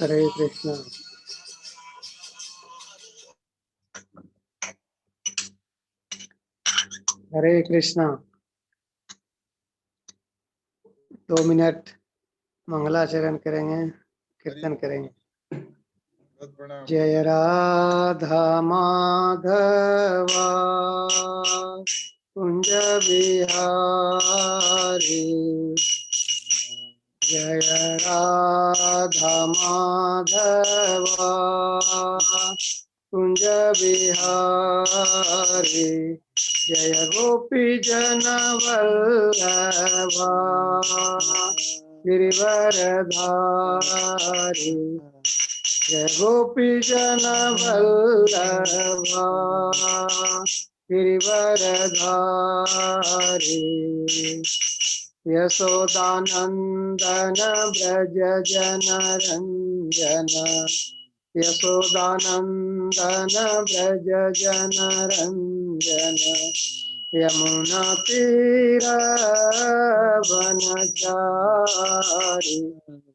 हरे कृष्णा। हरे Krishna. 2 minute मंगलाचरण करेंगे, कीर्तन करेंगे। जय राधा माधवा कुंज बिहारी, जय राधा माधवा कुंज बिहारी, जय गोपी जन वल्लभा गिरिवरधारी, जय गोपी जन वल्लभा गिरिवरधारी, यशोदानंदन ब्रज जन रंजन, यशोदानंदन ब्रज जन रंजन, यमुना तीर वनचारी,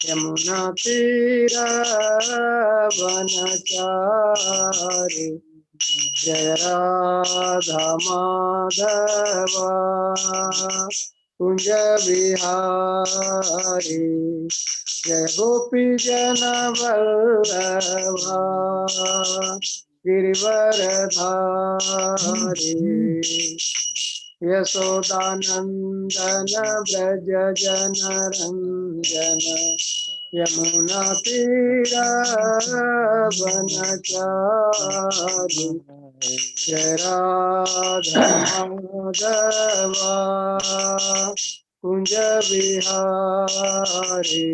यमुना तीर वनचारी, जय राधा माधवा कुंज बिहारी, जय गोपी जन वल्लभा गिरिवरधारी, यशोदानंदन ब्रज जन रंजन, यमुना तीर वनचारी, जय राधा माधवा कुंज बिहारी,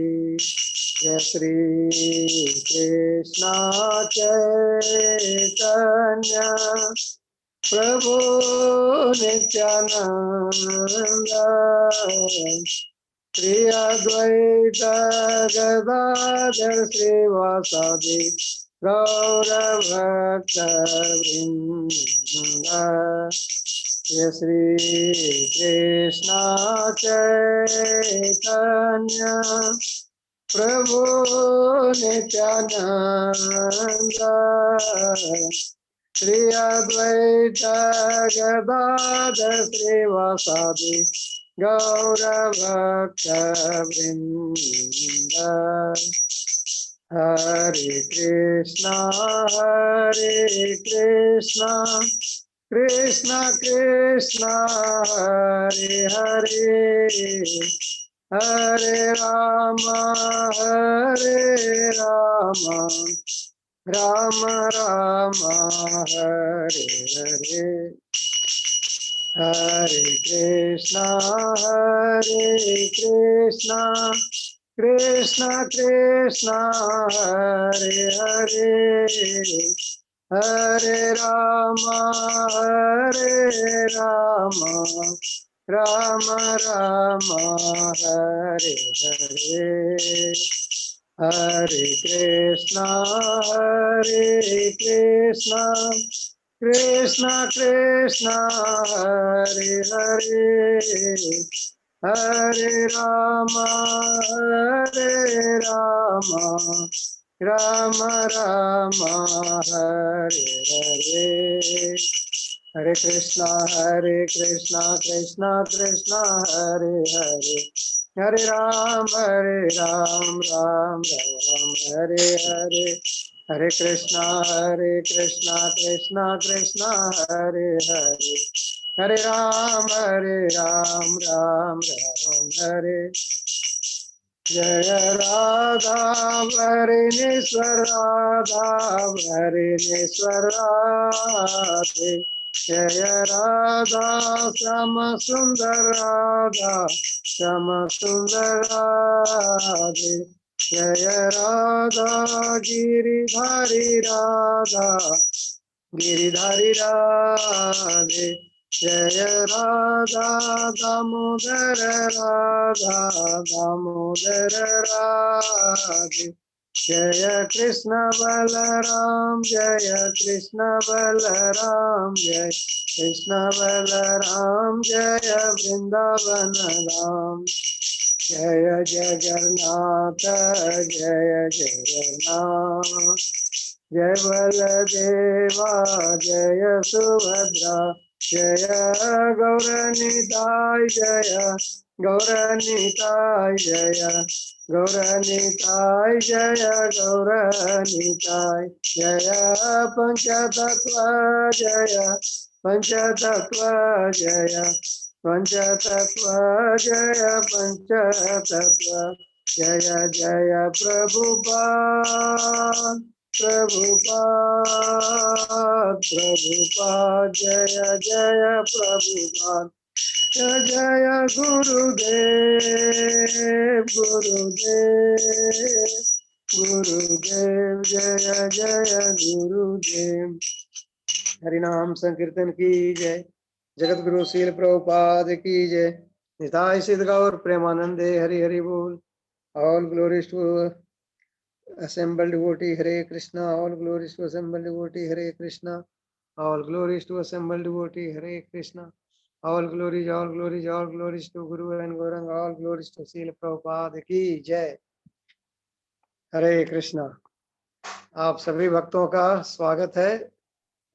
जय श्री कृष्ण चैतन्य प्रभु नित्यानंद, श्री अद्वैत गदाधर श्रीवासादि गौरभक्तवृंद, जय श्री कृष्ण चैतन्य प्रभु नित्यानंद, श्री अद्वैत गदाधर श्रीवासादि गौरभक्तवृंद, हरे कृष्णा कृष्णा कृष्णा हरे हरे, हरे राम राम राम हरे हरे, हरे कृष्णा कृष्णा कृष्णा हरे हरे, हरे राम राम राम हरे हरे, हरे कृष्णा कृष्णा कृष्णा हरे हरे, हरे राम राम राम हरे हरे, हरे कृष्णा कृष्णा कृष्णा हरे हरे, हरे राम राम हरे हरे, हरे कृष्णा कृष्णा हरे हरे, हरे राम राम हरे, जय राधा भरणेश्वर राधा भरणेश्वर राधे, जय राधा श्याम सुंदर राधा श्याम सुंदर राधे, जय राधा गिरिधारी राधा गिरिधारी राधे जय राधा दामोदर राधा दामोदर राधे जय कृष्ण बलराम जय कृष्ण बलराम जय कृष्ण बलराम जय वृंदावन धाम जय जगन्नाथ जय जगन्नाथ जय बलदेवा जय सुभद्रा जय गौरनिताय जय गौरनिताय जय गौरनिताय जय गौरनिताय जय पंचतत्व जय पंचतत्व जय पंचतत्व जय पंचतत्व जय जय प्रभुपाद प्रभुपाद प्रभुपाद जय जय प्रभुपाद जय जय गुरुदेव गुरुदेव गुरुदेव जय जय गुरुदेव। हरिनाम संकीर्तन की जय। जगत गुरु शील प्रभुपाद की जय। निताय सिद्ध गौर प्रेमानंदे हरि हरि बोल। All glories to assembled devotee Hare Krishna, all glories to assembled devotee Hare Krishna, all glories to assembled devotee Hare Krishna, all glories to Guru and Gaurang, all glories to Srila Prabhupada की जय। हरे कृष्णा। आप सभी भक्तों का स्वागत है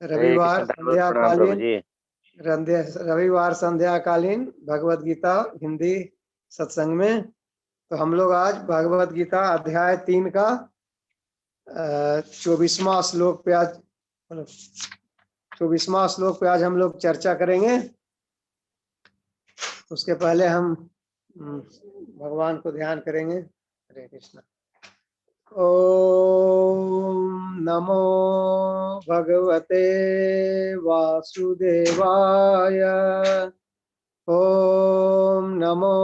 रविवार संध्याकालीन भगवत गीता हिंदी सत्संग में। तो हम लोग आज भगवत गीता अध्याय 3 का 24वां श्लोक पे आज 24वां श्लोक पे आज हम लोग चर्चा करेंगे। उसके पहले हम भगवान को ध्यान करेंगे। हरे कृष्णा। ओम नमो भगवते वासुदेवाय। ओम नमो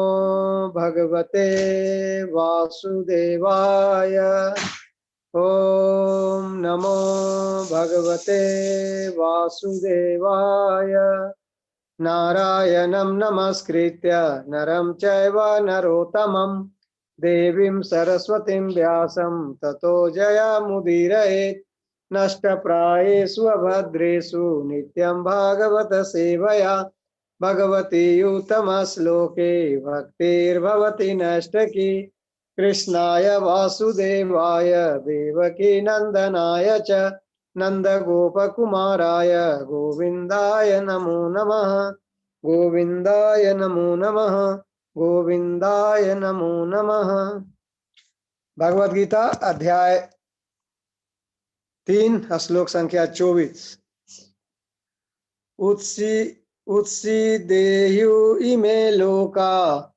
भगवते वासुदेवाय। ओम नमो भगवते वासुदेवाय। नारायणं नमस्कृत्य नरं चैव नरोत्तमं देवीं सरस्वतीं व्यासं ततो जयमुदीरयेत्। नष्टप्रायेषु अभद्रेषु नित्यं भागवत सेवया भगवती उत्तमश्लोके भक्तिर्भवति नष्टकी। कृष्णाय वासुदेवाय देवकी नंदनाय च नंदगोपकुमाराय गोविंदाय नमो नमः। गोविंदाय नमो नमः। गोविंदाय नमो नमः। भगवद गीता अध्याय 3 श्लोक संख्या 24। उत्सीदेयु इमे लोका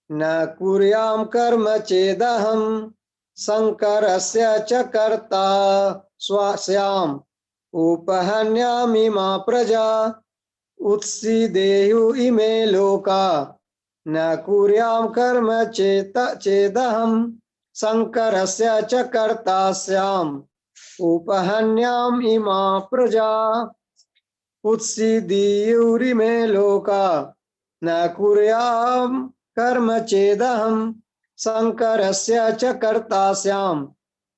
न कुर्यां कर्म चेदहं शंकरस्य च कर्ता स्वास्याम् उपहन्यामि मा प्रजा। उत्सीदेयु इमे लोका न कुर्यां कर्म चेदहं शंकरस्य च कर्ता स्याम् उपहन्यामि मा प्रजा। उत्सीदेयुरिमे लोका न कुर्यां कर्म चेदहं शंकरस्य च कर्ता स्याम्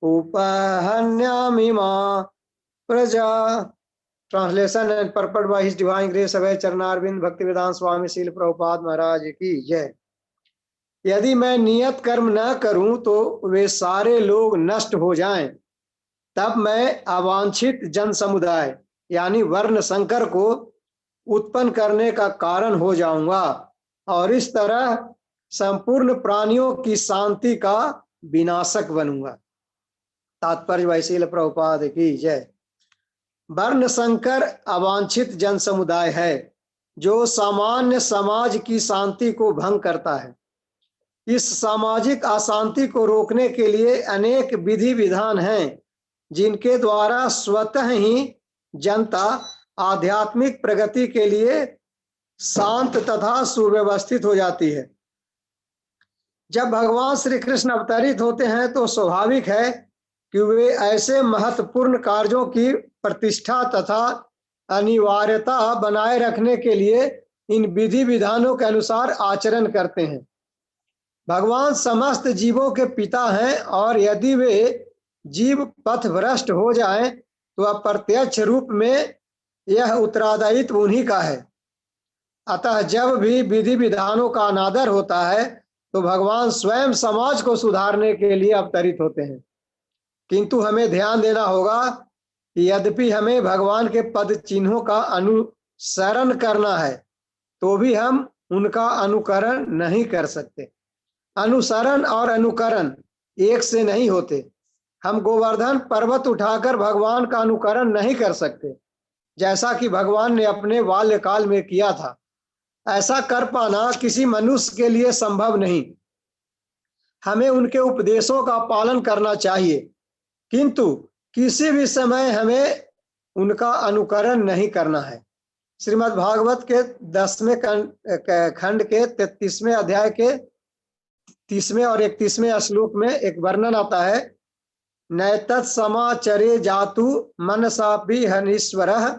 उपहन्यामि मा प्रजा। Translation and purport by his divine grace Abhay Charanaravinda Bhaktivedanta Swami Srila Prabhupada Maharaj की जय। यदि मैं नियत कर्म न करूं तो वे सारे लोग नष्ट हो जाएं, तब मैं अवांछित जन समुदाय यानी वर्ण संकर को उत्पन्न करने का कारण हो जाऊंगा और इस तरह संपूर्ण प्राणियों की शांति का विनाशक बनूंगा। तात्पर्य वैशील प्रभुपाद की जय। वर्ण संकर अवांछित जन समुदाय है जो सामान्य समाज की शांति को भंग करता है। इस सामाजिक अशांति को रोकने के लिए अनेक विधि विधान हैं जिनके द्वारा स्वतः ही जनता आध्यात्मिक प्रगति के लिए शांत तथा सुव्यवस्थित हो जाती है। जब भगवान श्री कृष्ण अवतरित होते हैं तो स्वाभाविक है कि वे ऐसे महत्वपूर्ण कार्यों की प्रतिष्ठा तथा अनिवार्यता बनाए रखने के लिए इन विधि विधानों के अनुसार आचरण करते हैं। भगवान समस्त जीवों के पिता हैं और यदि वे जीव पथभ्रष्ट हो जाएं तो अप्रत्यक्ष रूप में यह उत्तरदायित्व उन्हीं का है। अतः जब भी विधि विधानों का अनादर होता है तो भगवान स्वयं समाज को सुधारने के लिए अवतरित होते हैं। किंतु हमें ध्यान देना होगा कि यद्यपि हमें भगवान के पद चिन्हों का अनुसरण करना है तो भी हम उनका अनुकरण नहीं कर सकते। अनुसरण और अनुकरण एक से नहीं होते। हम गोवर्धन पर्वत उठाकर भगवान का अनुकरण नहीं कर सकते जैसा कि भगवान ने अपने बाल्यकाल में किया था। ऐसा कर पाना किसी मनुष्य के लिए संभव नहीं। हमें उनके उपदेशों का पालन करना चाहिए किंतु किसी भी समय हमें उनका अनुकरण नहीं करना है। श्रीमद् भागवत के 10वें खंड के 33वें अध्याय के 30वें और 31वें श्लोक में एक वर्णन आता है, नैतत् समाचरे जातु मनसापि हनीश्वरः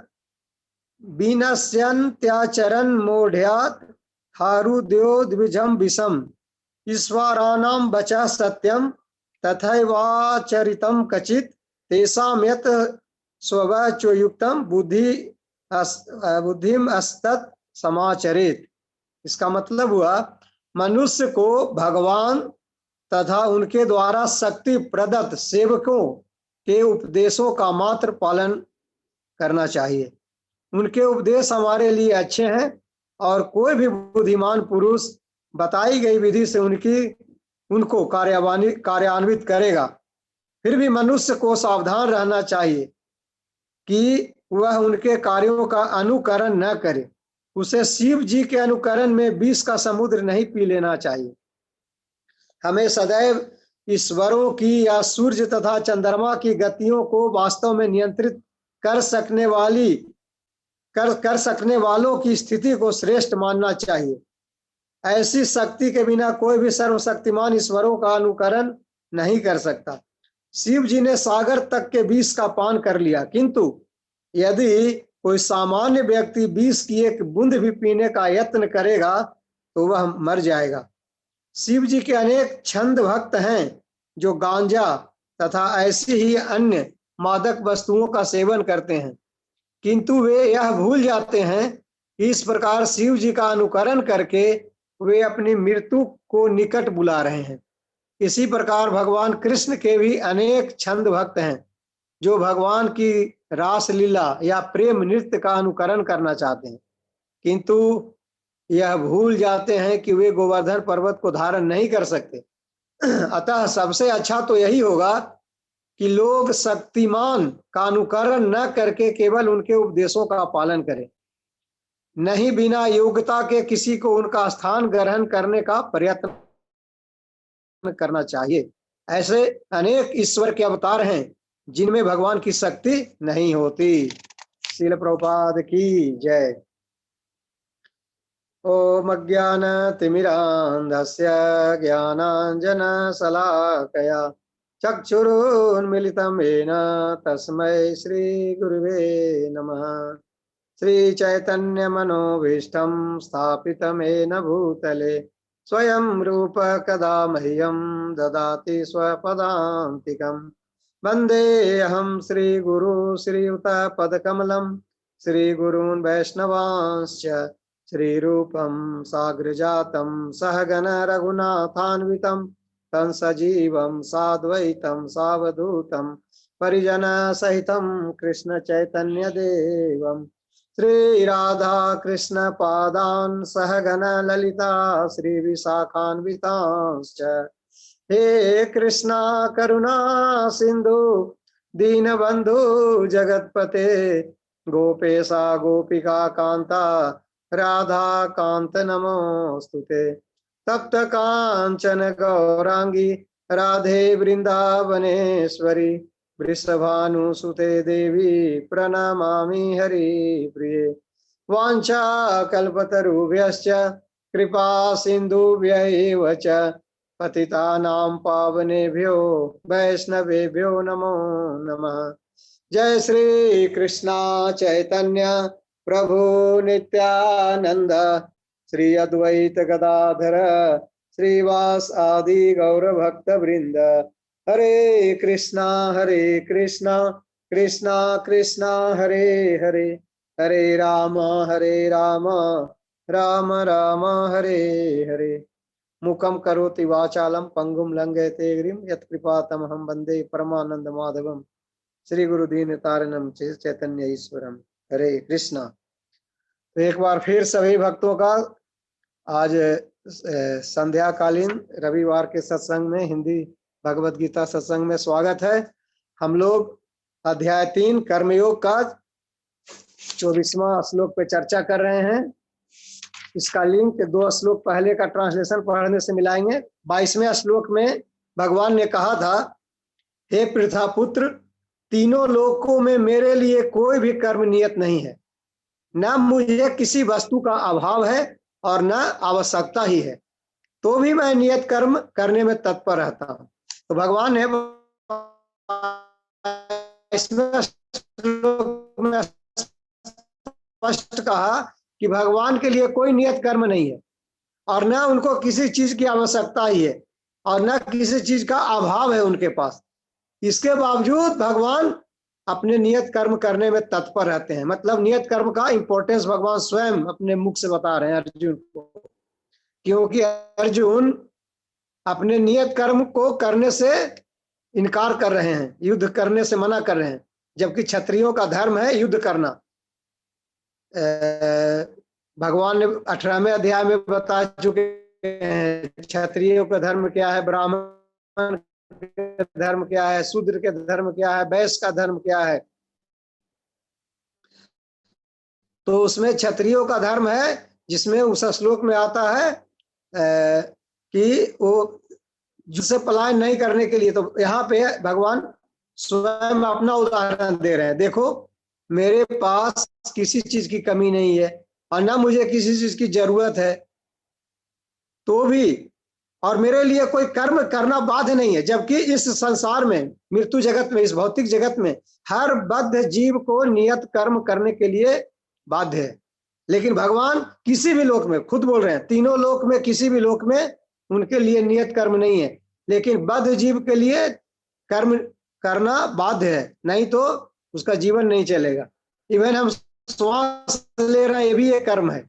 विनश्यन्त्याचरन् मूढ़यात् हारुद्यो द्विजं विषम ईश्वराणां वचः सत्यं तथैवाचरितं कचित् तेषां यत् स्ववाच्योयुक्तं बुद्धिम अस्तत् समाचरेत्। इसका मतलब हुआ, मनुष्य को भगवान तथा उनके द्वारा शक्ति प्रदत्त सेवकों के उपदेशों का मात्र पालन करना चाहिए। उनके उपदेश हमारे लिए अच्छे हैं और कोई भी बुद्धिमान पुरुष बताई गई विधि से उनको कार्यान्वित करेगा। फिर भी मनुष्य को सावधान रहना चाहिए कि वह उनके कार्यों का अनुकरण न करे। उसे शिव जी के अनुकरण में विष का समुद्र नहीं पी लेना चाहिए। हमें सदैव ईश्वरों की या सूर्य तथा चंद्रमा की गतियों को वास्तव में नियंत्रित कर सकने वालों की स्थिति को श्रेष्ठ मानना चाहिए। ऐसी शक्ति के बिना कोई भी सर्वशक्तिमान ईश्वरों का अनुकरण नहीं कर सकता। शिव जी ने सागर तक के विष का पान कर लिया, किंतु यदि कोई सामान्य व्यक्ति विष की एक बूंद भी पीने का यत्न करेगा तो वह मर जाएगा। शिव जी के अनेक छंद भक्त हैं जो गांजा तथा ऐसी ही अन्य मादक वस्तुओं का सेवन करते हैं, किंतु वे यह भूल जाते हैं कि इस प्रकार शिव जी का अनुकरण करके वे अपनी मृत्यु को निकट बुला रहे हैं। इसी प्रकार भगवान कृष्ण के भी अनेक छंद भक्त हैं जो भगवान की रासलीला या प्रेम नृत्य का अनुकरण करना चाहते हैं, किंतु यह भूल जाते हैं कि वे गोवर्धन पर्वत को धारण नहीं कर सकते। अतः सबसे अच्छा तो यही होगा कि लोग शक्तिमान का अनुकरण न करके केवल उनके उपदेशों का पालन करें, नहीं बिना योग्यता के किसी को उनका स्थान ग्रहण करने का प्रयत्न करना चाहिए। ऐसे अनेक ईश्वर के अवतार हैं जिनमें भगवान की शक्ति नहीं होती। श्रील प्रभुपाद की जय। ओम अज्ञानतिमिरान्धस्य ज्ञानाञ्जनशलाकया चक्षुरुन्मीलितं येन तस्मै श्रीगुरुवे नमः। श्रीचैतन्यमनोभीष्टं स्थापितं येन भूतले स्वयं रूप कदा मह्यं ददाति स्वपदान्तिकं। वन्देऽहं श्रीगुरु श्रीयुतपदकमलं श्रीगुरून् वैष्णवांश्च श्रीरूपं साग्रजातं सहगण रघुनाथान्वितं तं सजीवं साद्वैतं सावधूतं परिजन सहितं कृष्ण चैतन्य देवं श्रीराधा कृष्ण पादान् सहगण ललिता श्रीविशाखान्वितांश्च। हे कृष्णा करुणा सिंधु दीनबंधु जगत्पते गोपेशा गोपिका कांता राधा कांत नमोस्तुते। तप्त कांचन गौरांगी राधे वृंदावनेश्वरी वृषभानुसुते देवी प्रणमामि हरिप्रिये। वाञ्छा कल्पतरुभ्यश्च कृपा सिन्धुभ्य एव च पतितानां पावनेभ्यो वैष्णवेभ्यो नमो नमः। जय श्री कृष्णा चैतन्य प्रभु नित्यानंद, श्री अद्वैत गदाधर श्रीवास आदि गौर भक्त वृंद। हरे कृष्णा कृष्णा कृष्णा हरे हरे, हरे राम राम राम हरे हरे। मुखम करोति वाचालम पंगुम लंघयते गिरिम यत्कृपातमहं वंदे परमानंद माधवम। श्री गुरु दीन तारणम चैतन्य ईश्वरम। हरे कृष्णा। तो एक बार फिर सभी भक्तों का आज संध्या कालीन रविवार के सत्संग में, हिंदी भगवत गीता सत्संग में स्वागत है। हम लोग अध्याय 3 कर्मयोग का 24वां श्लोक पे चर्चा कर रहे हैं। इसका लिंक 2 श्लोक पहले का ट्रांसलेशन पढ़ने से मिलाएंगे। 22वें श्लोक में भगवान ने कहा था, हे पृथा पुत्र, तीनों लोकों में मेरे लिए कोई भी कर्म नियत नहीं है, न मुझे किसी वस्तु का अभाव है और न आवश्यकता ही है, तो भी मैं नियत कर्म करने में तत्पर रहता हूं। तो भगवान ने इसमें स्पष्ट कहा कि भगवान के लिए कोई नियत कर्म नहीं है और न उनको किसी चीज की आवश्यकता ही है और न किसी चीज का अभाव है उनके पास। इसके बावजूद भगवान अपने नियत कर्म करने में तत्पर रहते हैं। मतलब नियत कर्म का इंपॉर्टेंस भगवान स्वयं अपने मुख से बता रहे हैं अर्जुन को, क्योंकि अर्जुन अपने नियत कर्म को करने से इनकार कर रहे हैं, युद्ध करने से मना कर रहे हैं, जबकि क्षत्रियों का धर्म है युद्ध करना। भगवान ने 18वें अध्याय में बता चुके हैं क्षत्रियों का धर्म क्या है, ब्राह्मण धर्म क्या है, शूद्र के धर्म क्या है, वैश्य का धर्म क्या है। तो उसमें क्षत्रियों का धर्म है, जिसमें उस श्लोक में आता है कि वो जिसे पलायन नहीं करने के लिए। तो यहाँ पे भगवान स्वयं अपना उदाहरण दे रहे हैं, देखो मेरे पास किसी चीज की कमी नहीं है और ना मुझे किसी चीज की जरूरत है, तो भी और मेरे लिए कोई कर्म करना बाध्य नहीं है। जबकि इस संसार में, मृत्यु जगत में, इस भौतिक जगत में हर बद्ध जीव को नियत कर्म करने के लिए बाध्य है। लेकिन भगवान किसी भी लोक में, खुद बोल रहे हैं, तीनों लोक में किसी भी लोक में उनके लिए नियत कर्म नहीं है, लेकिन बद्ध जीव के लिए कर्म करना बाध्य है, नहीं तो उसका जीवन नहीं चलेगा। इवन हम श्वास ले रहे हैं, ये भी एक कर्म है।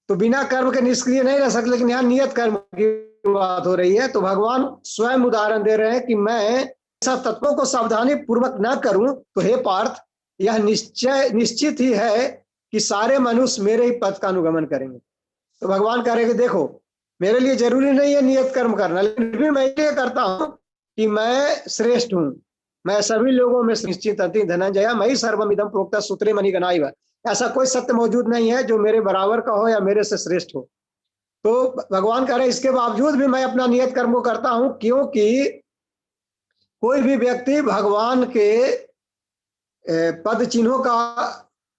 तो बिना कर्म के निष्क्रिय नहीं रह सकते, लेकिन यहाँ नियत कर्म की बात हो रही है। तो भगवान स्वयं उदाहरण दे रहे हैं कि मैं ऐसा तत्वों को सावधानी पूर्वक ना करूं तो हे पार्थ, यह निश्चित ही है कि सारे मनुष्य मेरे ही पथ का अनुगमन करेंगे। तो भगवान कह रहे हैं कि देखो मेरे लिए जरूरी नहीं है नियत कर्म करना, लेकिन भी मैं ये करता हूं कि मैं श्रेष्ठ हूं, मैं सभी लोगों में निश्चित अति धनंजय मई सर्वमिदं प्रोक्ता सूत्रे मणिगणाइव। ऐसा कोई सत्य मौजूद नहीं है जो मेरे बराबर का हो या मेरे से श्रेष्ठ हो। तो भगवान कह रहे हैं इसके बावजूद भी मैं अपना नियत कर्म को करता हूं, क्योंकि कोई भी व्यक्ति भगवान के पद चिन्हों का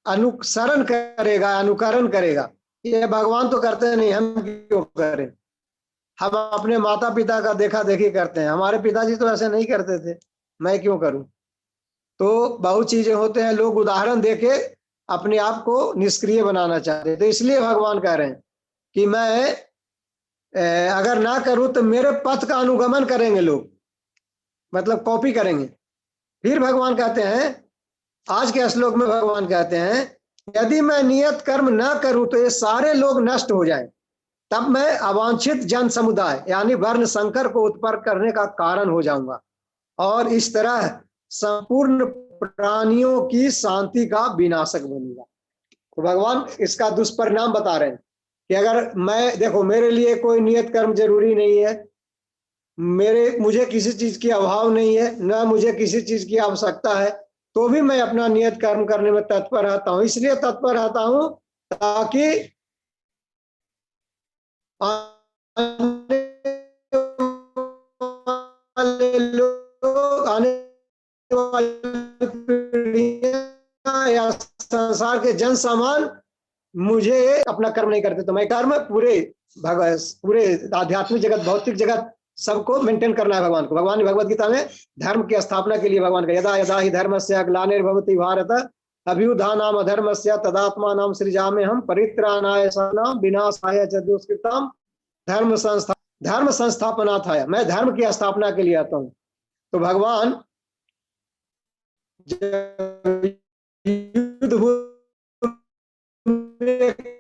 अनुसरण करेगा, अनुकरण करेगा, ये भगवान तो करते नहीं, हम क्यों करें। हम अपने माता पिता का देखा देखी करते हैं, हमारे पिताजी तो ऐसे नहीं करते थे, मैं क्यों करूं। तो बहुत चीजें होते हैं, लोग उदाहरण देके अपने आप को निष्क्रिय बनाना चाहते हैं। तो इसलिए भगवान कह रहे हैं कि मैं अगर ना करूं तो मेरे पथ का अनुगमन करेंगे लोग, मतलब कॉपी करेंगे। फिर भगवान कहते हैं, आज के श्लोक में भगवान कहते हैं, यदि मैं नियत कर्म ना करूं तो ये सारे लोग नष्ट हो जाएं, तब मैं अवांछित जन समुदाय यानी वर्ण संकर को उत्पन्न करने का कारण हो जाऊंगा और इस तरह संपूर्ण प्राणियों की शांति का विनाशक बनूंगा। तो भगवान इसका दुष्परिणाम बता रहे हैं कि अगर मैं, देखो मेरे लिए कोई नियत कर्म जरूरी नहीं है, मुझे किसी चीज की अभाव नहीं है, न मुझे किसी चीज की आवश्यकता है, तो भी मैं अपना नियत कर्म करने में तत्पर रहता हूं। इसलिए तत्पर रहता हूं ताकि आने वाली पीढ़ियां या संसार के जन सामान मुझे अपना कर्म नहीं करते, तो मैं कर्म पूरे आध्यात्मिक जगत, भौतिक जगत सबको मेंटेन करना है भगवान को। भगवान ने भगवत गीता में धर्म की स्थापना के लिए भगवान का यदा यदा ही धर्मस्य ग्लानिर्भवति भारत अभ्युत्थानाम अधर्मस्य तदात्मानं सृजाम्यहं परित्राणाय साधूनां विनाशाय च दुष्कृतां धर्म संस्थापनार्थाय, मैं धर्म की स्थापना के लिए आता हूँ। तो भगवान युद्ध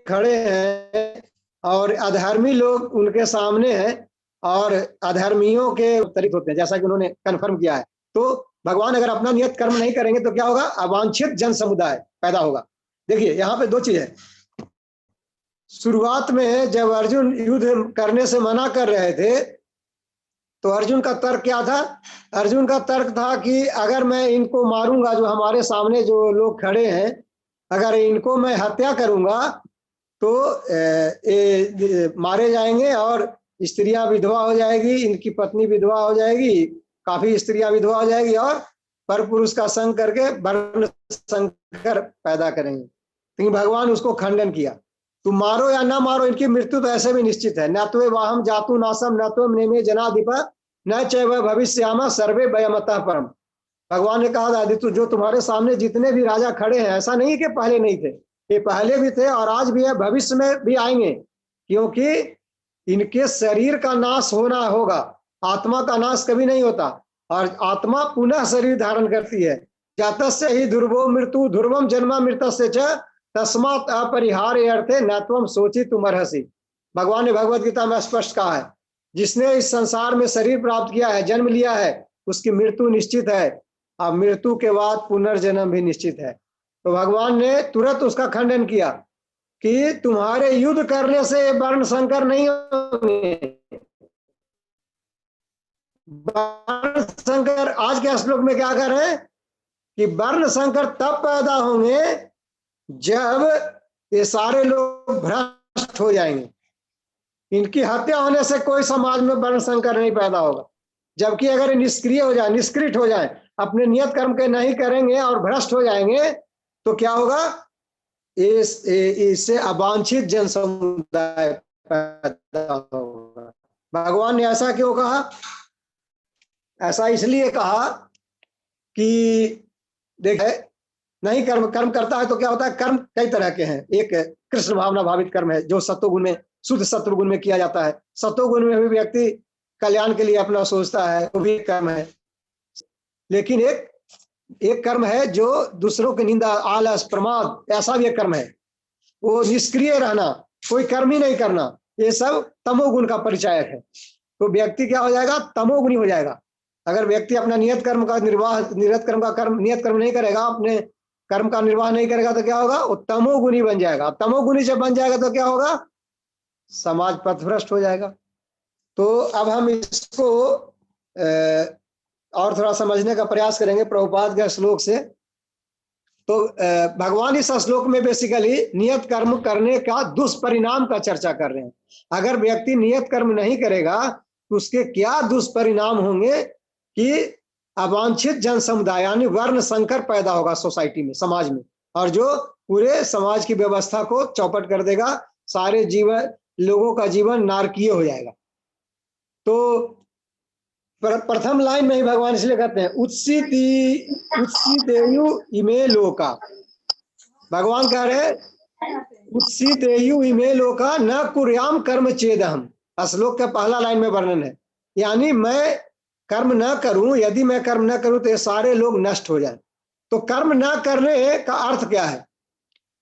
खड़े हैं और अधर्मी लोग उनके सामने हैं और अधर्मियों के उत्तरित होते हैं, जैसा कि उन्होंने कन्फर्म किया है। तो भगवान अगर अपना नियत कर्म नहीं करेंगे तो क्या होगा? अवांछित जन समुदाय पैदा होगा। देखिए यहाँ पे दो चीज है। शुरुआत में जब अर्जुन युद्ध करने से मना कर रहे थे तो अर्जुन का तर्क क्या था? अर्जुन का तर्क था कि अगर मैं इनको मारूंगा, जो हमारे सामने जो लोग खड़े हैं, अगर इनको मैं हत्या करूंगा तो मारे जाएंगे और स्त्रियां विधवा हो जाएगी, इनकी पत्नी विधवा हो जाएगी, काफी स्त्रियां विधवा हो जाएगी और पर पुरुष का संग करके वर्ण संकर पैदा करेंगे। लेकिन भगवान उसको खंडन किया, तुम मारो या ना मारो, इनकी मृत्यु तो ऐसे भी निश्चित है। न तो वाहम जातु नासम न तो नेमे जनाधिप न चैव भविष्यामा सर्वे वयमतः परम। भगवान ने कहा आदित्य, जो तुम्हारे सामने जितने भी राजा खड़े हैं, ऐसा नहीं कि पहले नहीं थे, ये पहले भी थे और आज भी है, भविष्य में भी आएंगे, क्योंकि इनके शरीर का नाश होना होगा, आत्मा का नाश कभी नहीं होता और आत्मा पुनः शरीर धारण करती है। जातस्य ही ध्रुवो मृत्यु ध्रुवम जन्मा मृतस्य च तस्मात् अपरिहार्य अर्थे न त्वं शोचितुमर्हसि। भगवान ने भगवत गीता में स्पष्ट कहा है, जिसने इस संसार में शरीर प्राप्त किया है, जन्म लिया है, उसकी मृत्यु निश्चित है और मृत्यु के बाद पुनर्जन्म भी निश्चित है। तो भगवान ने तुरंत उसका खंडन किया कि तुम्हारे युद्ध करने से वर्ण संकर नहीं होंगे। वर्ण संकर आज के श्लोक में क्या कर रहे हैं कि वर्ण संकर तब पैदा होंगे जब ये सारे लोग भ्रष्ट हो जाएंगे। इनकी हत्या होने से कोई समाज में वर्ण संकर नहीं पैदा होगा, जबकि अगर निष्क्रिय हो जाए, निष्क्रिय हो जाए, अपने नियत कर्म के नहीं करेंगे और भ्रष्ट हो जाएंगे तो क्या होगा? इससे अवांछित जन समुदाय पैदा होगा। भगवान ने ऐसा क्यों कहा? ऐसा इसलिए कहा कि देखे, नहीं कर्म करता है तो क्या होता है? कर्म कई तरह के हैं। एक कृष्ण भावना भावित कर्म है जो सत्वगुण में, शुद्ध सत्वगुण में किया जाता है। सत्वगुण में भी व्यक्ति कल्याण के लिए अपना सोचता है, वो भी कर्म है। लेकिन एक कर्म है जो दूसरों की निंदा, आलस, प्रमाद, ऐसा भी एक कर्म है। वो निष्क्रिय रहना, कोई कर्म ही नहीं करना, ये सब तमोगुण का परिचायक है। तो व्यक्ति क्या हो जाएगा? तमोगुणी हो जाएगा। अगर व्यक्ति अपना नियत कर्म का निर्वाह, नियत कर्म नहीं करेगा, अपने कर्म का निर्वाह नहीं करेगा तो क्या होगा? वो तमोगुणी बन जाएगा। तमोगुणी जब बन जाएगा तो क्या होगा? समाज पथभ्रष्ट हो जाएगा। तो अब हम इसको और थोड़ा समझने का प्रयास करेंगे प्रभुपाद के श्लोक से। तो भगवान इस श्लोक में बेसिकली नियत कर्म करने का दुष्परिणाम का चर्चा कर रहे हैं। अगर व्यक्ति नियत कर्म नहीं करेगा तो उसके क्या दुष्परिणाम होंगे कि अवांछित जन समुदाय यानी वर्ण संकर पैदा होगा सोसाइटी में, समाज में, और जो पूरे समाज की व्यवस्था को चौपट कर देगा। सारे लोगों का जीवन नारकीय हो जाएगा। तो प्रथम लाइन में ही भगवान इसलिए कहते हैं उत्सितेयु इमे लोका। भगवान कह रहे उत्सितेयु इमे लोका न कुर्याम कर्म चेदहम। श्लोक का पहला लाइन में वर्णन है, यानी मैं कर्म न करूं, यदि मैं कर्म न करूं तो ये सारे लोग नष्ट हो जाएं। तो कर्म न करने का अर्थ क्या है?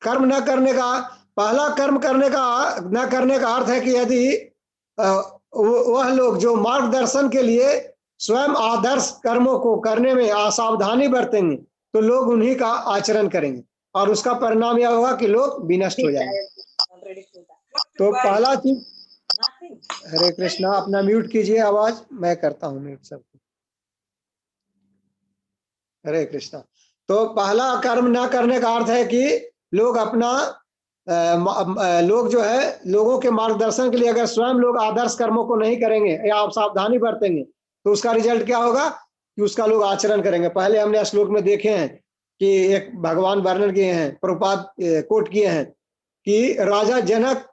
कर्म न करने का पहला कर्म करने का न करने का अर्थ है कि यदि वह लोग जो मार्गदर्शन के लिए स्वयं आदर्श कर्मों को करने में असावधानी बरतेंगे तो लोग उन्हीं का आचरण करेंगे और उसका परिणाम यह होगा कि लोग विनष्ट हो जाएंगे। तो पहला चीज, हरे कृष्णा, अपना म्यूट कीजिए आवाज, मैं करता हूँ म्यूट सबको। हरे कृष्णा। तो पहला कर्म न करने का अर्थ है कि लोग अपना लोग जो है लोगों के मार्गदर्शन के लिए अगर स्वयं लोग आदर्श कर्मों को नहीं करेंगे या आप सावधानी बरतेंगे तो उसका रिजल्ट क्या होगा कि उसका लोग आचरण करेंगे। पहले हमने श्लोक में देखे हैं कि एक भगवान वर्णन किए हैं, प्रभुपाद कोट किए हैं कि राजा जनक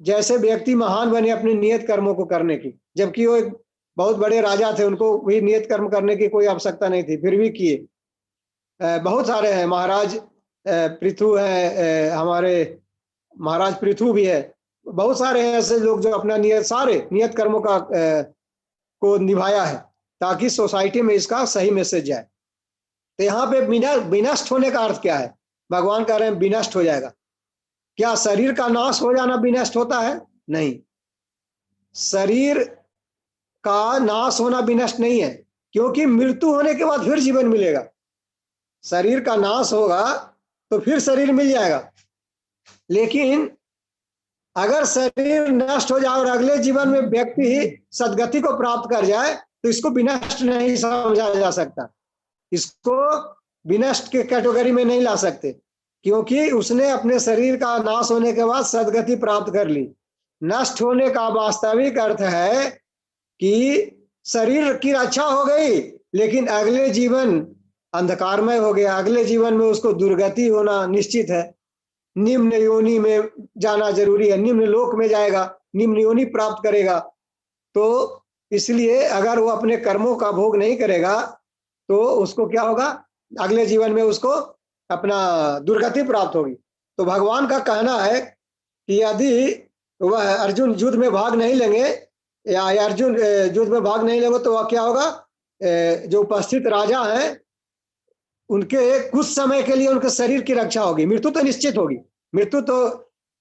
जैसे व्यक्ति महान बने अपने नियत कर्मों को करने की, जबकि वो एक बहुत बड़े राजा थे, उनको भी नियत कर्म करने की कोई आवश्यकता नहीं थी, फिर भी किए। बहुत सारे हैं, महाराज पृथु है, हमारे महाराज पृथु भी है, बहुत सारे हैं ऐसे लोग जो अपना सारे नियत कर्मों का को निभाया है ताकि सोसाइटी में इसका सही मैसेज जाए। तो यहाँ पे विनष्ट होने का अर्थ क्या है? भगवान कह रहे हैं विनष्ट हो जाएगा। क्या शरीर का नाश हो जाना विनष्ट होता है? नहीं, शरीर का नाश होना विनष्ट नहीं है, क्योंकि मृत्यु होने के बाद फिर जीवन मिलेगा। शरीर का नाश होगा तो फिर शरीर मिल जाएगा, लेकिन अगर शरीर नष्ट हो जाए और अगले जीवन में व्यक्ति सदगति को प्राप्त कर जाए तो इसको विनष्ट नहीं समझा जा सकता, इसको विनष्ट के कैटेगरी में नहीं ला सकते, क्योंकि उसने अपने शरीर का नाश होने के बाद सदगति प्राप्त कर ली। नष्ट होने का वास्तविक अर्थ है कि शरीर की रक्षा हो गई, लेकिन अगले जीवन अंधकारमय हो गया, अगले जीवन में उसको दुर्गति होना निश्चित है, निम्न योनि में जाना जरूरी है, निम्न लोक में जाएगा, निम्न योनि प्राप्त करेगा। तो इसलिए अगर वो अपने कर्मों का भोग नहीं करेगा तो उसको क्या होगा? अगले जीवन में उसको अपना दुर्गति प्राप्त होगी। तो भगवान का कहना है कि यदि वह अर्जुन युद्ध में भाग नहीं लेंगे या अर्जुन युद्ध में भाग नहीं लेंगे तो वह क्या होगा? जो उपस्थित राजा हैं उनके कुछ समय के लिए उनके शरीर की रक्षा होगी, मृत्यु तो निश्चित होगी, मृत्यु तो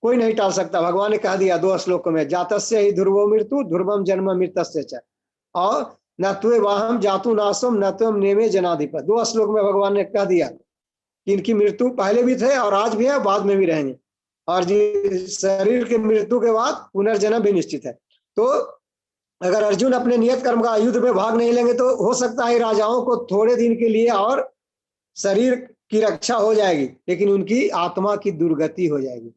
कोई नहीं टाल सकता। भगवान ने कह दिया 2 श्लोकों में, जातस्य ही ध्रुवो मृत्यु ध्रुवम जन्म मृतस्य च, और न त्वे वाहम जातु नासम न त्वम नेमे जनाधिपत। 2 श्लोक में भगवान ने कह दिया कि इनकी मृत्यु पहले भी थे और आज भी है, बाद में भी रहेंगे, और शरीर की मृत्यु के बाद पुनर्जन्म भी निश्चित है। तो अगर अर्जुन अपने नियत कर्म का युद्ध में भाग नहीं लेंगे तो हो सकता है राजाओं को थोड़े दिन के लिए और शरीर की रक्षा हो जाएगी, लेकिन उनकी आत्मा की दुर्गति हो जाएगी।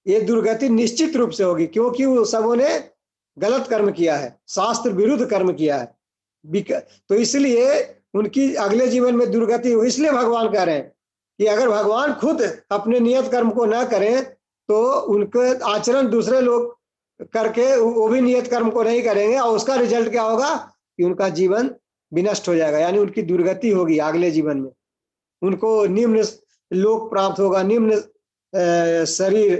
ये दुर्गति निश्चित रूप से होगी, क्योंकि वो सबों ने गलत कर्म किया है, शास्त्र विरुद्ध कर्म किया है, तो इसलिए उनकी अगले जीवन में दुर्गति हो। इसलिए भगवान कह रहे हैं कि अगर भगवान खुद अपने नियत कर्म को न करें तो उनके आचरण दूसरे लोग करके वो भी नियत कर्म को नहीं करेंगे, और उसका रिजल्ट क्या होगा कि उनका जीवन विनष्ट हो जाएगा, यानी उनकी दुर्गति होगी। अगले जीवन में उनको निम्न लोक प्राप्त होगा, निम्न शरीर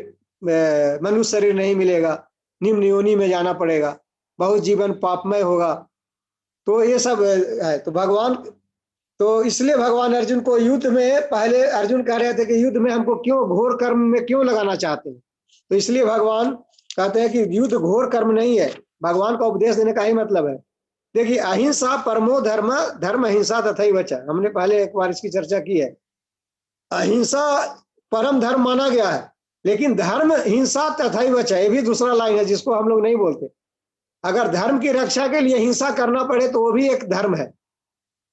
मनुष्य शरीर नहीं मिलेगा, निम्न योनि में जाना पड़ेगा, बहुत जीवन पापमय होगा। तो ये सब है। तो भगवान, तो इसलिए भगवान अर्जुन को युद्ध में, पहले अर्जुन कह रहे थे कि युद्ध में हमको क्यों घोर कर्म में क्यों लगाना चाहते हैं, तो इसलिए भगवान कहते हैं कि युद्ध घोर कर्म नहीं है। भगवान का उपदेश देने का ही मतलब है। देखिए, अहिंसा परमो धर्म, धर्म अहिंसा तथैव च, हमने पहले एक बार इसकी चर्चा की है। अहिंसा परम धर्म माना गया है, लेकिन धर्म हिंसा तथैव च, ये भी दूसरा लाइन है जिसको हम लोग नहीं बोलते। अगर धर्म की रक्षा के लिए हिंसा करना पड़े तो वो भी एक धर्म है,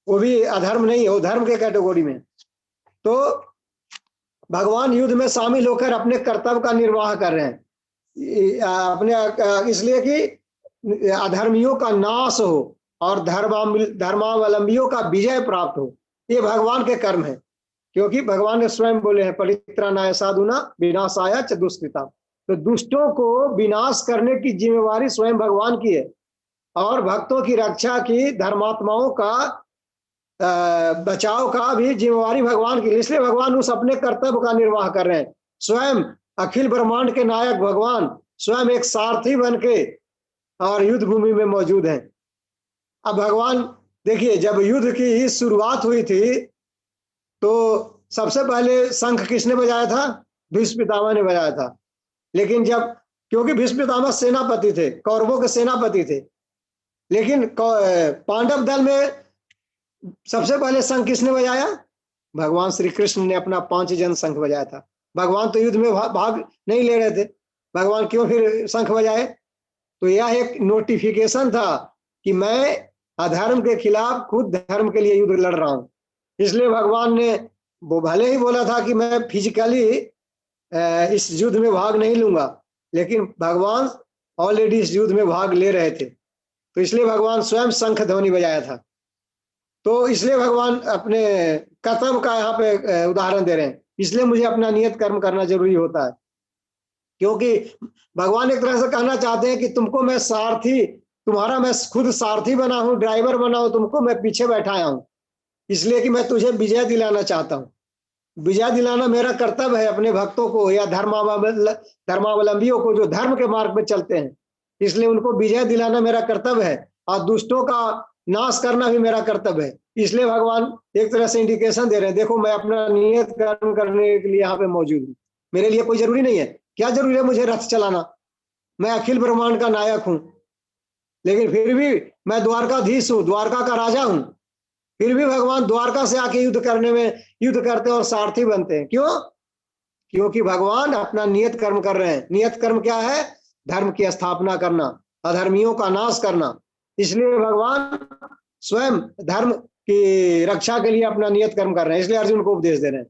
वो भी अधर्म नहीं है, वो धर्म के कैटेगरी में। तो भगवान युद्ध में शामिल होकर अपने कर्तव्य का निर्वाह कर रहे हैं अपने, इसलिए कि अधर्मियों का नाश हो और धर्मावलंबियों का विजय प्राप्त हो। ये भगवान के कर्म है, क्योंकि भगवान ने स्वयं बोले हैं परित्राणाय साधुना विनाशाय च दुष्कृता। तो दुष्टों को विनाश करने की जिम्मेवारी स्वयं भगवान की है, और भक्तों की रक्षा की, धर्मात्माओं का बचाव का भी जिम्मेवारी भगवान की। इसलिए भगवान उस अपने कर्तव्य का निर्वाह कर रहे हैं। स्वयं अखिल ब्रह्मांड के नायक भगवान स्वयं एक सारथी बन के और युद्ध भूमि में मौजूद हैं। अब भगवान देखिए, जब युद्ध की शुरुआत हुई थी तो सबसे पहले शंख किसने बजाया था? भीष्म पितामह ने बजाया था। लेकिन जब, क्योंकि भीष्म पितामह सेनापति थे, कौरवों के सेनापति थे, लेकिन पांडव दल में सबसे पहले शंख किसने बजाया? भगवान श्री कृष्ण ने अपना 5 जन शंख बजाया था। भगवान तो युद्ध में भाग नहीं ले रहे थे, भगवान क्यों फिर शंख बजाए? तो यह एक नोटिफिकेशन था कि मैं अधर्म के खिलाफ खुद धर्म के लिए युद्ध लड़ रहा हूं। इसलिए भगवान ने वो भले ही बोला था कि मैं फिजिकली इस युद्ध में भाग नहीं लूंगा, लेकिन भगवान ऑलरेडी इस युद्ध में भाग ले रहे थे, तो इसलिए भगवान स्वयं शंख ध्वनि बजाया था। तो इसलिए भगवान अपने कर्तव्य का यहाँ पे उदाहरण दे रहे हैं। इसलिए मुझे अपना नियत कर्म करना जरूरी होता है। क्योंकि भगवान एक तरह से कहना चाहते हैं कि तुमको मैं सारथी, तुम्हारा मैं खुद सारथी बना हूं, ड्राइवर बना हूं, तुमको मैं पीछे बैठाया हूं, इसलिए कि मैं तुझे विजय दिलाना चाहता हूं। विजय दिलाना मेरा कर्तव्य है अपने भक्तों को या धर्मावलंबियों को जो धर्म के मार्ग पर चलते हैं, इसलिए उनको विजय दिलाना मेरा कर्तव्य है और दुष्टों का नाश करना भी मेरा कर्तव्य है। इसलिए भगवान एक तरह से इंडिकेशन दे रहे हैं, देखो मैं अपना नियत कर्म करने के लिए यहाँ पे मौजूद हूँ, मेरे लिए कोई जरूरी नहीं है। क्या जरूरी है मुझे रथ चलाना, मैं अखिल ब्रह्मांड का नायक हूं, लेकिन फिर भी मैं द्वारकाधीश हूं, द्वारका का राजा हूं, फिर भी भगवान द्वारका से आके युद्ध करने में युद्ध करते हैं और सारथी बनते हैं। क्यों? क्योंकि भगवान अपना नियत कर्म कर रहे हैं। नियत कर्म क्या है? धर्म की स्थापना करना, अधर्मियों का नाश करना। इसलिए भगवान स्वयं धर्म की रक्षा के लिए अपना नियत कर्म कर रहे हैं, इसलिए अर्जुन को उपदेश दे रहे हैं।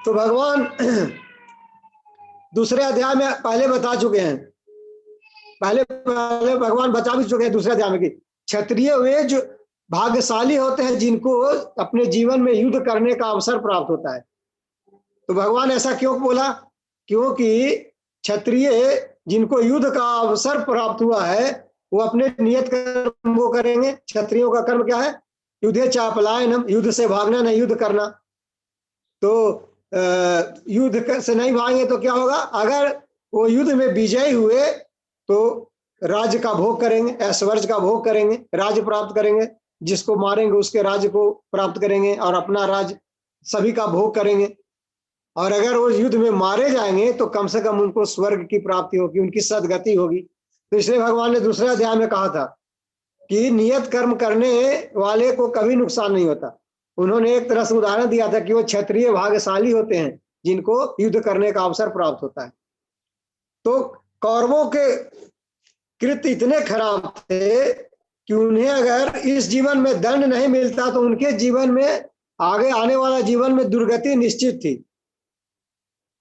तो भगवान दूसरे अध्याय में पहले बता चुके हैं, पहले भगवान बता भी चुके हैं दूसरे अध्याय में कि क्षत्रिय वे जो भाग्यशाली होते हैं जिनको अपने जीवन में युद्ध करने का अवसर प्राप्त होता है। तो भगवान ऐसा क्यों बोला? क्योंकि क्षत्रिय जिनको युद्ध का अवसर प्राप्त हुआ है वो अपने नियत कर्म वो करेंगे। क्षत्रियों का कर्म क्या है? युद्धे चापलायनम, युद्ध से भागना नहीं, युद्ध करना। तो युद्ध से नहीं भागेंगे तो क्या होगा? अगर वो युद्ध में विजयी हुए तो राज्य का भोग करेंगे, ऐश्वर्य का भोग करेंगे, राज्य प्राप्त करेंगे, जिसको मारेंगे उसके राज्य को प्राप्त करेंगे और अपना राज्य सभी का भोग करेंगे। और अगर वो युद्ध में मारे जाएंगे तो कम से कम उनको स्वर्ग की प्राप्ति होगी, उनकी सदगति होगी। तो इसलिए भगवान ने दूसरे अध्याय में कहा था कि नियत कर्म करने वाले को कभी नुकसान नहीं होता। उन्होंने एक तरह से उदाहरण दिया था कि वो क्षत्रिय भाग्यशाली होते हैं जिनको युद्ध करने का अवसर प्राप्त होता है। तो कौरवों के कृत्य इतने खराब थे कि उन्हें अगर इस जीवन में दंड नहीं मिलता तो उनके जीवन में आगे आने वाला जीवन में दुर्गति निश्चित थी,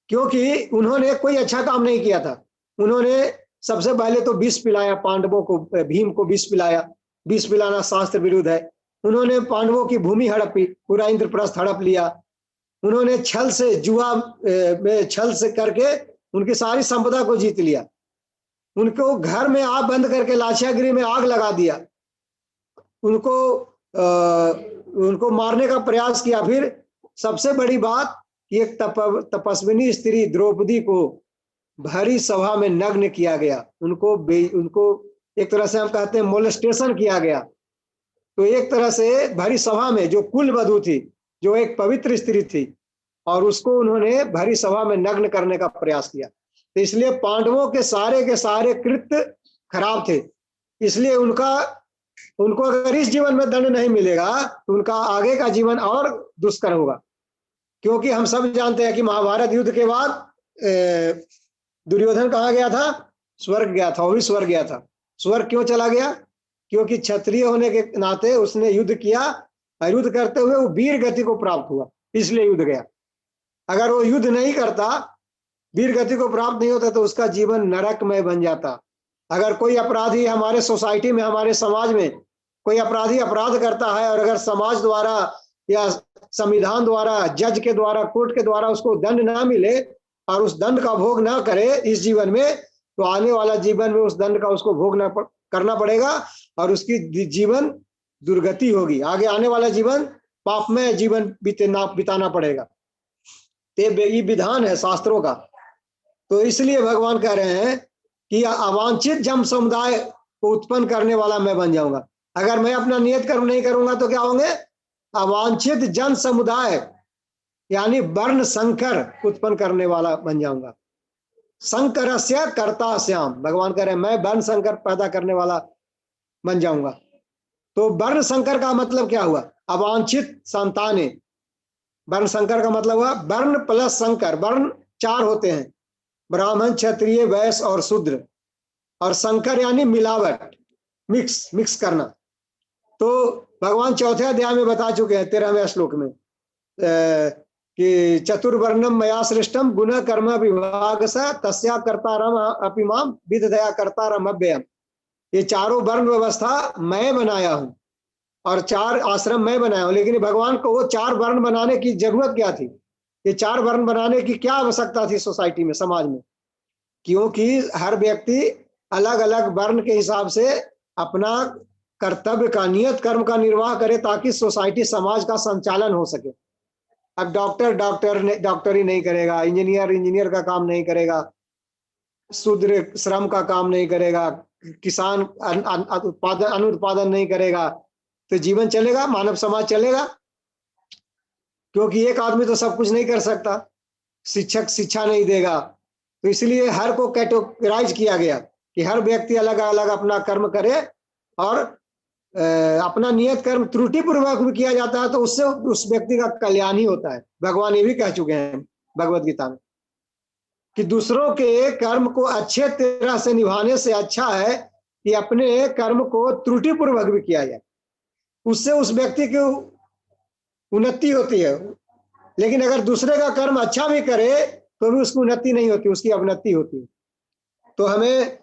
क्योंकि उन्होंने कोई अच्छा काम नहीं किया था। उन्होंने सबसे पहले तो विष पिलाया पांडवों को, भीम को विष पिलाया। विष पिलाना शास्त्र विरुद्ध है। उन्होंने पांडवों की भूमि हड़पी, पूरा इंद्रप्रस्थ हड़प लिया। उन्होंने छल से, जुआ में छल से करके उनकी सारी संपदा को जीत लिया। उनको घर में आग बंद करके लाक्षागृह में आग लगा दिया। उनको मारने का प्रयास किया। फिर सबसे बड़ी बात, एक तपस्विनी स्त्री द्रौपदी को भरी सभा में नग्न किया गया। उनको एक तरह से हम कहते हैं मोलेस्टेशन किया गया। तो एक तरह से भरी सभा में जो कुल वधू थी, जो एक पवित्र स्त्री थी, और उसको उन्होंने भरी सभा में नग्न करने का प्रयास किया। तो इसलिए पांडवों के सारे कृत्य खराब थे। इसलिए उनको अगर इस जीवन में दंड नहीं मिलेगा तो उनका आगे का जीवन और दुष्कर होगा। क्योंकि हम सब जानते हैं कि महाभारत युद्ध के बाद दुर्योधन कहाँ गया था? स्वर्ग गया था। वो भी स्वर्ग गया था। स्वर्ग क्यों चला गया? क्योंकि क्षत्रिय होने के नाते उसने युद्ध किया, और युद्ध करते हुए वो वीर गति को प्राप्त हुआ, इसलिए युद्ध गया। अगर वो युद्ध नहीं करता, वीर गति को प्राप्त नहीं होता, तो उसका जीवन नरकमय बन जाता। अगर कोई अपराधी हमारे सोसाइटी में, हमारे समाज में कोई अपराधी अपराध करता है और अगर समाज द्वारा या संविधान द्वारा, जज के द्वारा, कोर्ट के द्वारा उसको दंड ना मिले और उस दंड का भोग ना करे इस जीवन में, तो आने वाला जीवन में उस दंड का उसको भोग करना पड़ेगा और उसकी जीवन दुर्गति होगी। आगे आने वाला जीवन पापमय जीवन बिताना पड़ेगा। ये विधान है शास्त्रों का। तो इसलिए भगवान कह रहे हैं कि अवांछित जन समुदाय को उत्पन्न करने वाला मैं बन जाऊंगा। अगर मैं अपना नियत कर्म नहीं करूंगा तो क्या होंगे? अवांछित जन समुदाय यानी वर्ण संकर उत्पन्न करने वाला बन जाऊंगा। संकरस्य कर्ता श्याम, भगवान कह रहे हैं मैं वर्ण संकर पैदा करने वाला बन जाऊंगा। तो वर्ण संकर का मतलब क्या हुआ? अवांछित संताने। वर्ण संकर का मतलब हुआ वर्ण प्लस संकर। वर्ण 4 होते हैं, ब्राह्मण, क्षत्रिय, वैश्य और शूद्र। और संकर यानी मिलावट, मिक्स करना। तो भगवान चौथे अध्याय में बता चुके हैं 13वें श्लोक में कि चतुर्वर्णम मया सृष्टम गुण कर्म विभाग स तस्या कर्तारम अपि माम विदधया कर्तारम अव्ययम। ये चारों वर्ण व्यवस्था मैं बनाया हूं और 4 आश्रम मैं बनाया हूं। लेकिन भगवान को वो 4 वर्ण बनाने की जरूरत क्या थी? ये 4 वर्ण बनाने की क्या आवश्यकता थी सोसाइटी में, समाज में? क्योंकि हर व्यक्ति अलग अलग वर्ण के हिसाब से अपना कर्तव्य का, नियत कर्म का निर्वाह करे ताकि सोसाइटी, समाज का संचालन हो सके। अब डॉक्टरी नहीं करेगा, इंजीनियर का काम नहीं करेगा, शूद्र श्रम का काम नहीं करेगा, किसान अनुत्पादन नहीं करेगा, तो जीवन चलेगा, मानव समाज चलेगा? क्योंकि एक आदमी तो सब कुछ नहीं कर सकता, शिक्षक शिक्षा नहीं देगा। तो इसलिए हर को कैटेगराइज किया गया कि हर व्यक्ति अलग अलग अपना कर्म करे, और अपना नियत कर्म त्रुटिपूर्वक भी किया जाता है तो उससे उस व्यक्ति का कल्याण ही होता है। भगवान ये भी कह चुके हैं भगवत गीता में कि दूसरों के कर्म को अच्छे तरह से निभाने से अच्छा है कि अपने कर्म को त्रुटिपूर्वक भी किया जाए, उससे उस व्यक्ति की उन्नति होती है। लेकिन अगर दूसरे का कर्म अच्छा भी करे तो भी उसकी उन्नति नहीं होती, उसकी अवनति होती है। तो हमें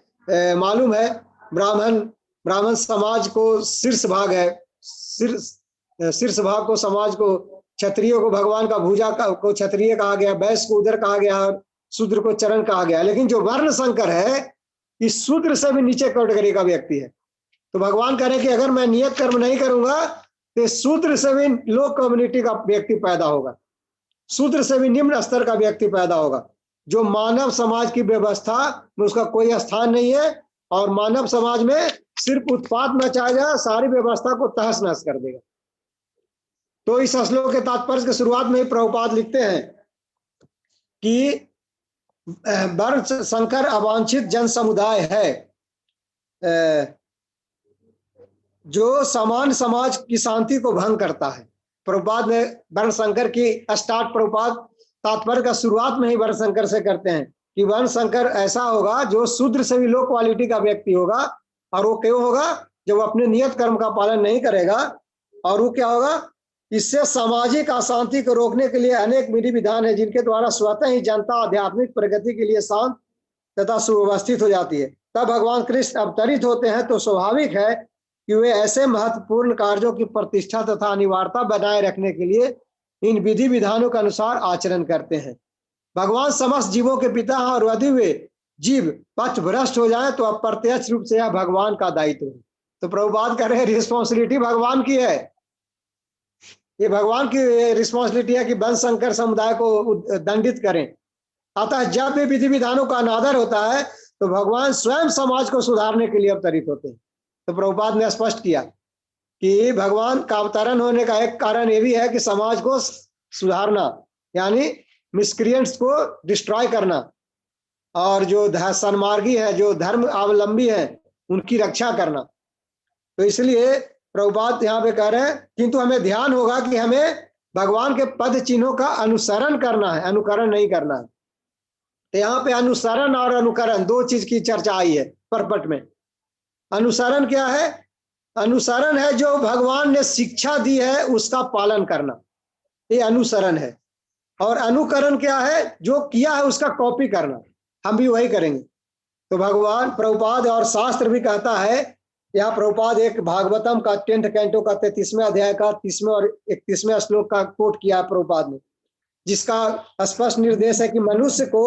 मालूम है ब्राह्मण समाज को शीर्ष भाग है, शीर्ष भाग को, समाज को, क्षत्रियो को भगवान का भुजा को क्षत्रिय कहा गया, वैश्य को उदर कहा गया, शूद्र को चरण कहा गया। लेकिन जो वर्ण संकर है, इस शूद्र से भी नीचे कैटेगरी का व्यक्ति है। तो भगवान कह रहे हैं कि अगर मैं नियत कर्म नहीं करूंगा तो शूद्र से भी लो कम्युनिटी का व्यक्ति पैदा होगा, शूद्र से भी निम्न स्तर का व्यक्ति पैदा होगा, जो मानव समाज की व्यवस्था में उसका कोई स्थान नहीं है, और मानव समाज में सिर्फ उत्पात मचाएगा, सारी व्यवस्था को तहस नहस कर देगा। तो इस श्लोक के तात्पर्य के शुरुआत में ही प्रभुपाद लिखते हैं कि वर्ण संकर अवांछित जन समुदाय है, जो समान समाज की शांति को भंग करता है। प्रभुपाद ने वर्ण संकर की स्टार्ट, प्रभुपाद तात्पर्य का शुरुआत में ही वर्ण संकर से करते हैं कि वर्ण संकर ऐसा होगा जो शूद्र से भी लो क्वालिटी का व्यक्ति होगा। और वो क्यों होगा? जब अपने नियत कर्म का पालन नहीं करेगा। और वो क्या होगा? इससे सामाजिक अशांति को रोकने के लिए अनेक विधि विधान है जिनके द्वारा स्वतः ही जनता आध्यात्मिक प्रगति के लिए शांत तथा सुव्यवस्थित हो जाती है। तब भगवान कृष्ण अवतरित होते हैं तो स्वाभाविक है कि वे ऐसे महत्वपूर्ण कार्यों की प्रतिष्ठा तथा अनिवार्यता बनाए रखने के लिए इन विधि विधानों के अनुसार आचरण करते हैं। भगवान समस्त जीवों के पिता हैं, और यदि वे जीव पथ भ्रष्ट हो जाए तो अप्रत्यक्ष रूप से यह भगवान का दायित्व है। तो प्रभुपाद कह रहे हैं रिस्पॉन्सिबिलिटी भगवान की है, ये भगवान की रिस्पॉन्सिबिलिटी है कि वर्ण संकर समुदाय को दंडित करें। अतः जब भी विधि विधानों का अनादर होता है तो भगवान स्वयं समाज को सुधारने के लिए अवतरित होते हैं। तो प्रभुपाद ने स्पष्ट किया कि भगवान का अवतरण होने का एक कारण ये भी है कि समाज को सुधारना, यानी मिसक्रिएंट्स को डिस्ट्रॉय करना, और जो सन्मार्गी है, जो धर्म अवलंबी है, उनकी रक्षा करना। तो इसलिए प्रभुपाद यहाँ पे कह रहे हैं किंतु हमें ध्यान होगा कि हमें भगवान के पद चिन्हों का अनुसरण करना है, अनुकरण नहीं करना है। तो यहाँ पे अनुसरण और अनुकरण दो चीज की चर्चा आई है परपट में। अनुसरण क्या है? अनुसरण है जो भगवान ने शिक्षा दी है उसका पालन करना, ये अनुसरण है। और अनुकरण क्या है? जो किया है उसका कॉपी करना, हम भी वही करेंगे। तो भगवान प्रभुपाद और शास्त्र भी कहता है, यहाँ प्रभुपाद एक भागवतम का 10th कैंटो का 33वें अध्याय का 30वें और 31वें श्लोक का कोट किया प्रभुपाद ने, जिसका स्पष्ट निर्देश है कि मनुष्य को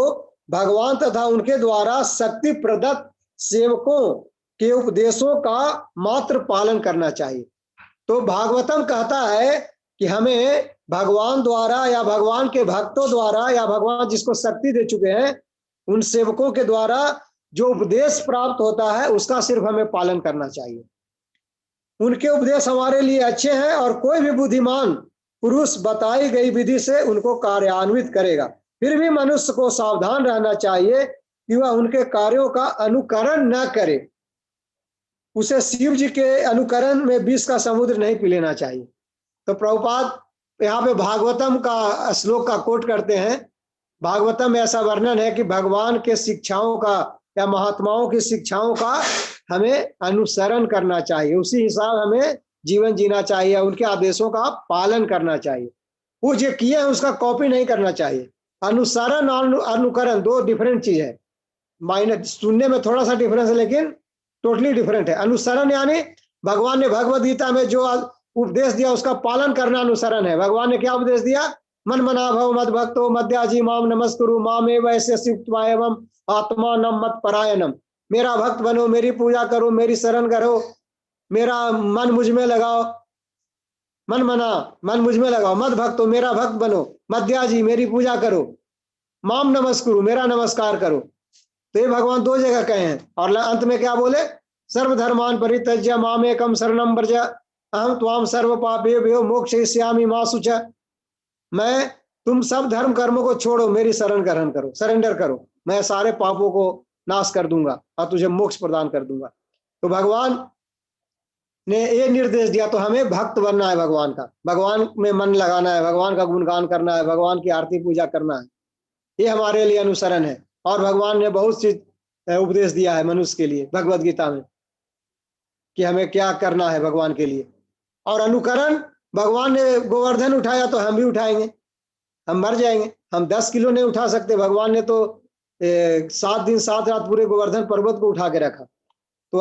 भगवान तथा उनके द्वारा शक्ति प्रदत्त सेवकों के उपदेशों का मात्र पालन करना चाहिए। तो भागवतम कहता है कि हमें भगवान द्वारा या भगवान के भक्तों द्वारा या भगवान जिसको शक्ति दे चुके हैं उन सेवकों के द्वारा जो उपदेश प्राप्त होता है उसका सिर्फ हमें पालन करना चाहिए। उनके उपदेश हमारे लिए अच्छे हैं और कोई भी बुद्धिमान पुरुष बताई गई विधि से उनको कार्यान्वित करेगा। फिर भी मनुष्य को सावधान रहना चाहिए कि वह उनके कार्यों का अनुकरण न करे। उसे शिव जी के अनुकरण में विष का समुद्र नहीं पी लेना चाहिए। तो प्रभुपाद यहाँ पे भागवतम का श्लोक का कोट करते हैं। भागवतम में ऐसा वर्णन है कि भगवान के शिक्षाओं का या महात्माओं की शिक्षाओं का हमें अनुसरण करना चाहिए, उसी हिसाब हमें जीवन जीना चाहिए, उनके आदेशों का पालन करना चाहिए। वो जो किए हैं उसका कॉपी नहीं करना चाहिए। अनुसरण और अनुकरण दो डिफरेंट चीज है, माइनर सुनने में थोड़ा सा डिफरेंस है लेकिन टोटली डिफरेंट है। अनुसरण यानी भगवान ने भगवद गीता में जो उपदेश दिया उसका पालन करना अनुसरण है। भगवान ने क्या उपदेश दिया? मन मना भव मद भक्तो मध्याजी माम नमस्कुरु मामे वैसे सिक्त्वा एवं आत्मानं मत परायणम। मेरा भक्त बनो, मेरी पूजा करो, मेरी शरण करो, मेरा मन मुझ में लगाओ। मन मना, मन मुझ में लगाओ, मद भक्तो, मेरा भक्त बनो, मध्याजी, मेरी पूजा करो, माम नमस्कुरु, मेरा नमस्कार करो। तो ये भगवान दो जगह कहे हैं। और अंत में क्या बोले? सर्वधर्मान परित्यज्य मामेकम शरणं व्रज अहम त्वाम सर्व पापेभ्यो मोक्षयिष्यामि मा शुचः। मैं, तुम सब धर्म कर्मों को छोड़ो, मेरी शरण ग्रहण करो, सरेंडर करो, मैं सारे पापों को नाश कर दूंगा और तुझे मोक्ष प्रदान कर दूंगा। तो भगवान ने ये निर्देश दिया। तो हमें भक्त बनना है भगवान का, भगवान में मन लगाना है, भगवान का गुणगान करना है, भगवान की आरती पूजा करना है। ये हमारे लिए अनुसरण है। और भगवान ने बहुत सी उपदेश दिया है मनुष्य के लिए भगवत गीता में कि हमें क्या करना है भगवान के लिए। और अनुकरण, भगवान ने गोवर्धन उठाया तो हम भी उठाएंगे, हम मर जाएंगे। हम 10 किलो नहीं उठा सकते, भगवान ने तो 7 दिन 7 रात पूरे गोवर्धन पर्वत को उठा के रखा। तो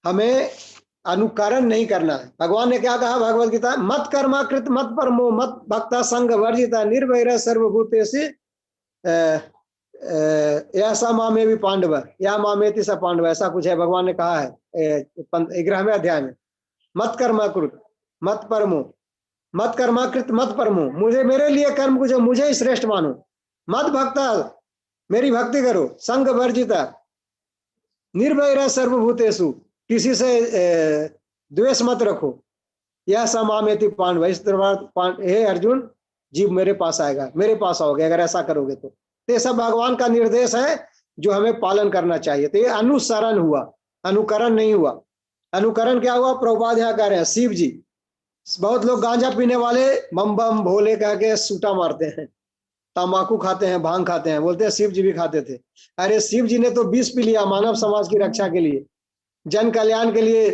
हमें अनुकरण नहीं करना है। भगवान ने क्या कहा भगवत गीता? मत कर्मा कृत मत परमो मत भक्ता संग वर्जिता निर्वैर सर्वभूतेषु ऐसा मामे भी पांडव या मामेति स पांडव, ऐसा कुछ है भगवान ने कहा है 11वें अध्याय में। मत कर्मा कृत मत परमो, मत कर्माकृत मत परमो, मुझे, मेरे लिए कर्म कुछ, मुझे ही श्रेष्ठ मानो। मत भक्ता, मेरी भक्ति करो। संग वर्जिता, निर्भय सर्वभूतेषु, किसी से द्वेष मत रखो। यह समामेति पांडव, इस तरह हे अर्जुन, जीव मेरे पास आएगा, मेरे पास आओगे अगर ऐसा करोगे तो। ये सब भगवान का निर्देश है जो हमें पालन करना चाहिए। तो ये अनुसरण हुआ, अनुकरण नहीं हुआ। अनुकरण क्या हुआ? प्रभुपाद यहाँ कह रहे हैं शिव जी। बहुत लोग गांजा पीने वाले बम बम भोले कह के सूटा मारते हैं, तंबाकू खाते हैं, भांग खाते हैं, बोलते हैं शिव जी भी खाते थे। अरे शिव जी ने तो विष पी लिया मानव समाज की रक्षा के लिए, जन कल्याण के लिए।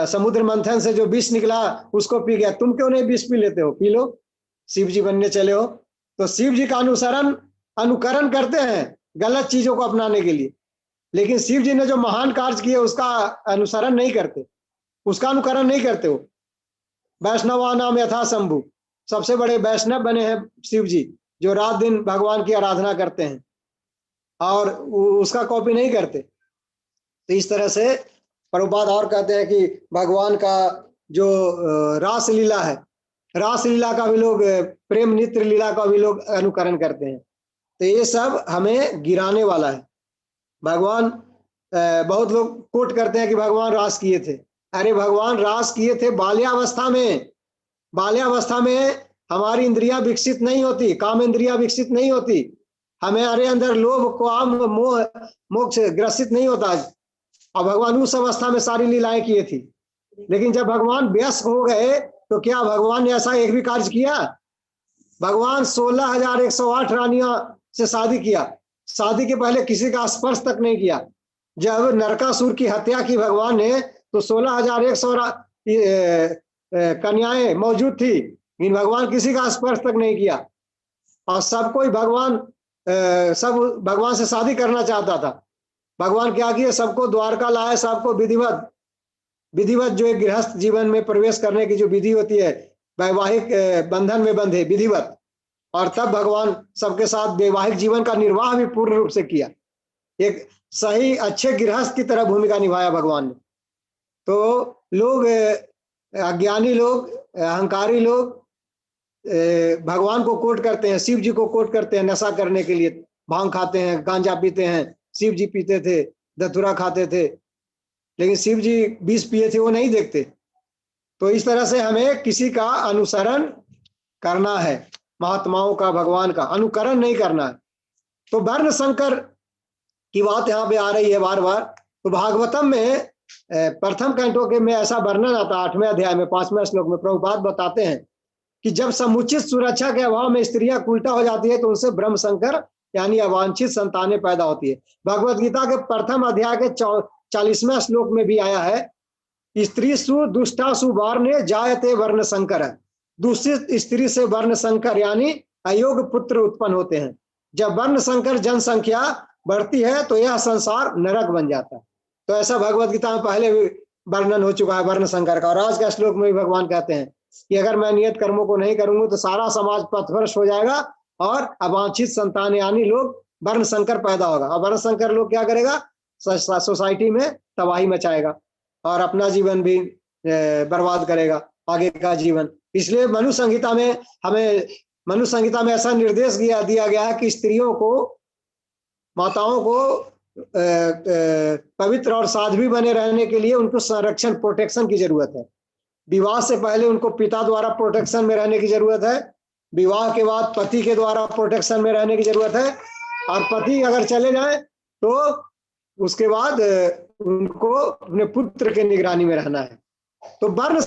समुद्र मंथन से जो विष निकला उसको पी गया। तुम क्यों नहीं विष पी लेते हो? पी लो, शिव जी बनने चले हो। तो शिव जी का अनुकरण करते हैं गलत चीजों को अपनाने के लिए, लेकिन शिव जी ने जो महान कार्य किए उसका अनुसरण नहीं करते, उसका अनुकरण नहीं करते हो। वैष्णवा नाम यथा शंभु, सबसे बड़े वैष्णव बने हैं शिव जी, जो रात दिन भगवान की आराधना करते हैं और उसका कॉपी नहीं करते। तो इस तरह से प्रभुपाद और कहते हैं कि भगवान का जो रास लीला है, रास लीला का भी लोग, प्रेम नित्र लीला का भी लोग अनुकरण करते हैं। तो ये सब हमें गिराने वाला है। भगवान, बहुत लोग कोट करते हैं कि भगवान रास किए थे। अरे भगवान रास किए थे बाल्यावस्था में। बाल्यावस्था में हमारी इंद्रियां विकसित नहीं होती, काम इंद्रियां विकसित नहीं होती, हमारे अंदर लोभ काम मोह मोक्ष ग्रसित नहीं होता। और भगवान उस अवस्था में सारी लीलाएं किए थी। लेकिन जब भगवान व्यस्त हो गए तो क्या भगवान ने ऐसा एक भी कार्य किया? भगवान 16,108 रानियों से शादी किया, शादी के पहले किसी का स्पर्श तक नहीं किया। जब नरकासुर की हत्या की भगवान ने तो 16,100 कन्याएं मौजूद थी, लेकिन भगवान किसी का स्पर्श तक नहीं किया। और सबको भगवान सब भगवान से शादी करना चाहता था। भगवान क्या किए? सबको द्वारका लाए, सबको विधिवत जो एक गृहस्थ जीवन में प्रवेश करने की जो विधि होती है, वैवाहिक बंधन में बंधे विधिवत। और तब भगवान सबके साथ वैवाहिक जीवन का निर्वाह भी पूर्ण रूप से किया। एक सही अच्छे गृहस्थ की तरह भूमिका निभाया भगवान ने। तो लोग, अज्ञानी लोग, अहंकारी लोग भगवान को कोट करते हैं, शिव जी को कोट करते हैं नशा करने के लिए। भांग खाते हैं, गांजा पीते हैं, शिव जी पीते थे, धतूरा खाते थे, लेकिन शिव जी विष पिए थे वो नहीं देखते। तो इस तरह से हमें किसी का अनुसरण करना है, महात्माओं का, भगवान का अनुकरण नहीं करना है। तो वर्ण संकर की बात यहाँ पे आ रही है बार बार। तो भागवतम में प्रथम कैंटो के में ऐसा वर्णन आता है 8वें अध्याय में 5वें श्लोक में। प्रभुपाद बताते हैं कि जब समुचित सुरक्षा के अभाव में स्त्रियां उल्टा हो जाती है तो उनसे ब्रह्म संकर यानी अवांछित संतानें पैदा होती है। भगवत गीता के प्रथम अध्याय के 40वें श्लोक में भी आया है, स्त्री सु दुष्टा सुवर्ण जायते वर्ण संकर है। दूषित स्त्री से वर्ण संकर यानी अयोग्य पुत्र उत्पन्न होते हैं। जब वर्ण संकर जनसंख्या बढ़ती है तो यह संसार नरक बन जाता है। तो ऐसा भगवत गीता में पहले भी वर्णन हो चुका है वर्ण संकर का। और आज का श्लोक में भी भगवान कहते हैं कि अगर मैं नियत कर्मों को नहीं करूंगा तो सारा समाज पथभ्रष्ट हो जाएगा और अवांछित संतान यानी लोग वर्ण संकर पैदा होगा। और वर्ण संकर लोग क्या करेगा, सोसाइटी में तबाही मचाएगा और अपना जीवन भी बर्बाद करेगा, आगे का जीवन। इसलिए मनु संहिता में ऐसा निर्देश दिया गया है कि स्त्रियों को, माताओं को पवित्र और साध्वी बने रहने के लिए उनको संरक्षण, प्रोटेक्शन की जरूरत है। विवाह से पहले उनको पिता द्वारा प्रोटेक्शन में रहने की जरूरत है, विवाह के बाद पति के द्वारा प्रोटेक्शन में रहने की जरूरत है, और पति अगर चले जाए तो उसके बाद उनको अपने पुत्र के निगरानी में रहना है। तो वर्ण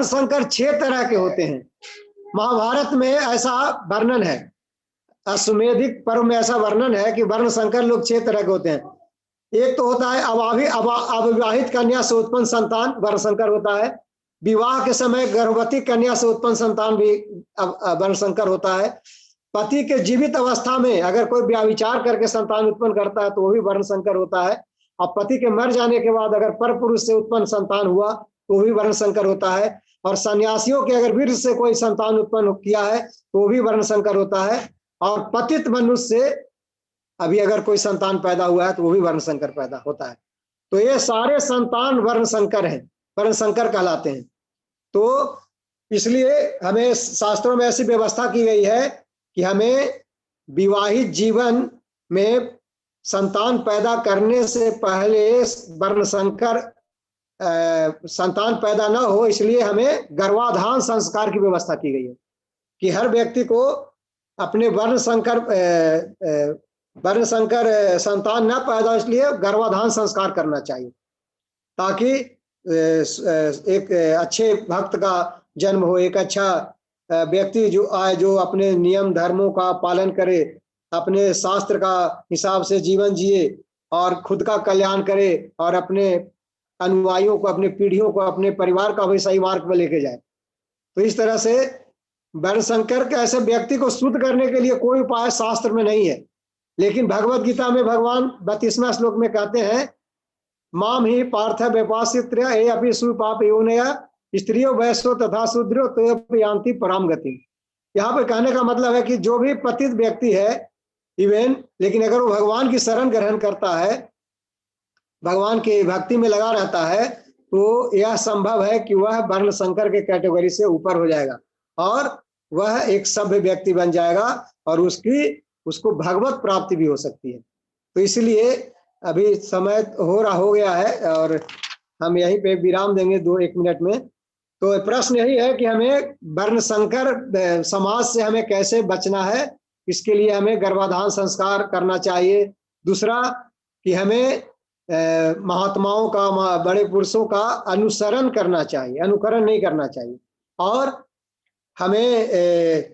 संकर 6 तरह के होते हैं। महाभारत में ऐसा वर्णन है, अश्वमेधिक पर्व में ऐसा वर्णन है कि वर्ण संकर लोग 6 तरह के होते हैं। एक तो होता है अविवाहित कन्या से उत्पन्न संतान, वर्ण संकर होता है। विवाह के समय गर्भवती कन्या से उत्पन्न संतान भी वर्ण संकर होता है। पति के जीवित अवस्था में अगर कोई व्यभिचार करके संतान उत्पन्न करता है तो वो भी वर्ण संकर होता है। और पति के मर जाने के बाद अगर पर पुरुष से उत्पन्न संतान हुआ तो भी वर्ण संकर होता है। और सन्यासियों के अगर वीर से कोई संतान उत्पन्न किया है तो वो भी वर्ण संकर होता है। और पतित मनुष्य से अभी अगर कोई संतान पैदा हुआ है तो वो भी वर्ण संकर पैदा होता है। तो ये सारे संतान वर्ण संकर हैं, वर्ण संकर कहलाते हैं। तो इसलिए हमें शास्त्रों में ऐसी व्यवस्था की गई है कि हमें विवाहित जीवन में संतान पैदा करने से पहले वर्ण संकर संतान पैदा न हो, इसलिए हमें गर्भाधान संस्कार की व्यवस्था की गई है कि हर व्यक्ति को अपने वर्ण संकर संतान न पैदा हो, इसलिए गर्भाधान संस्कार करना चाहिए ताकि एक अच्छे भक्त का जन्म हो, एक अच्छा व्यक्ति जो आए, जो अपने नियम धर्मों का पालन करे, अपने शास्त्र का हिसाब से जीवन जिए और खुद का कल्याण करे और अपने अनुयायियों को, अपने पीढ़ियों को, अपने परिवार का भी सही मार्ग पर लेके जाए। तो इस तरह से वर्ण संकर के ऐसे व्यक्ति को शुद्ध करने के लिए कोई उपाय शास्त्र में नहीं है। लेकिन भगवत गीता में भगवान 32वां श्लोक में कहते हैं, माम ही पार्थ व्यपासित्र हे अपि सुपाप योनया स्त्रियों वैश्यो तथा शूद्रो तो यान्ति पराम गति। यहाँ पे कहने का मतलब है कि जो भी पतित व्यक्ति है इवन, लेकिन अगर वो भगवान की शरण ग्रहण करता है, भगवान की भक्ति में लगा रहता है, तो यह संभव है कि वह वर्ण संकर के कैटेगरी से ऊपर हो जाएगा और वह एक सभ्य व्यक्ति बन जाएगा और उसको भगवत प्राप्ति भी हो सकती है। तो इसलिए अभी समय हो गया है और हम यहीं पे विराम देंगे 2-1 मिनट में। तो प्रश्न यही है कि हमें वर्ण संकर समाज से हमें कैसे बचना है, इसके लिए हमें गर्भाधान संस्कार करना चाहिए। दूसरा कि हमें महात्माओं का, बड़े पुरुषों का अनुसरण करना चाहिए, अनुकरण नहीं करना चाहिए। और हमें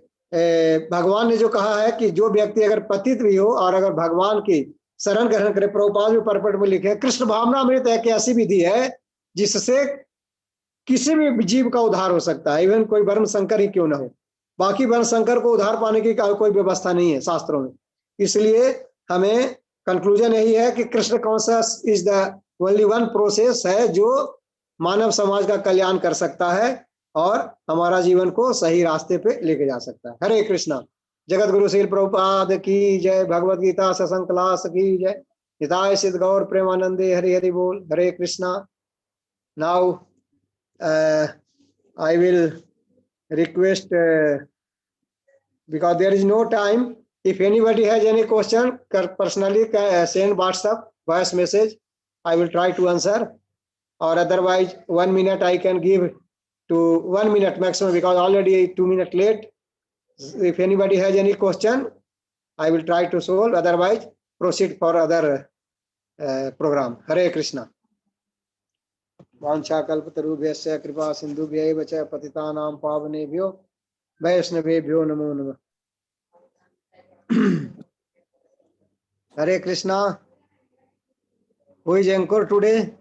भगवान ने जो कहा है कि जो व्यक्ति अगर पतित भी हो और अगर भगवान की शरण ग्रहण करे, प्रभुपाद भी परपट में लिखे, कृष्ण भावनामृत एक ऐसी विधि है जिससे किसी भी जीव का उद्धार हो सकता है, इवन कोई वर्ण संकर ही क्यों ना हो। बाकी वर्ण संकर को उद्धार पाने की कोई व्यवस्था नहीं है शास्त्रों में। इसलिए हमें कंक्लूजन यही है कि Krishna conscious is the only one process है जो मानव समाज का कल्याण कर सकता है और हमारा जीवन को सही रास्ते पे लेके जा सकता है। हरे कृष्णा। जगत गुरु श्रील प्रभुपाद की जय। भगवद गीता सत्संग क्लास की जय। हिताय सिद्ध गौर प्रेमानंदे। हरि हरि बोल। Hare Krishna. Now I will request because there is no time, if anybody has any question personally send WhatsApp voice message, I will try to answer, or otherwise 1 minute I can give to 1 minute maximum because already 2 minutes late. If anybody has any question I will try to solve, otherwise proceed for other program. Hare Krishna. वाञ्छाकल्पतरुभ्यश्च कृपा सिन्धुभ्यैव च पतितानां पावनेभ्यो वैष्णवेभ्यो नमो नमः। Hare Krishna. Who is anchor today?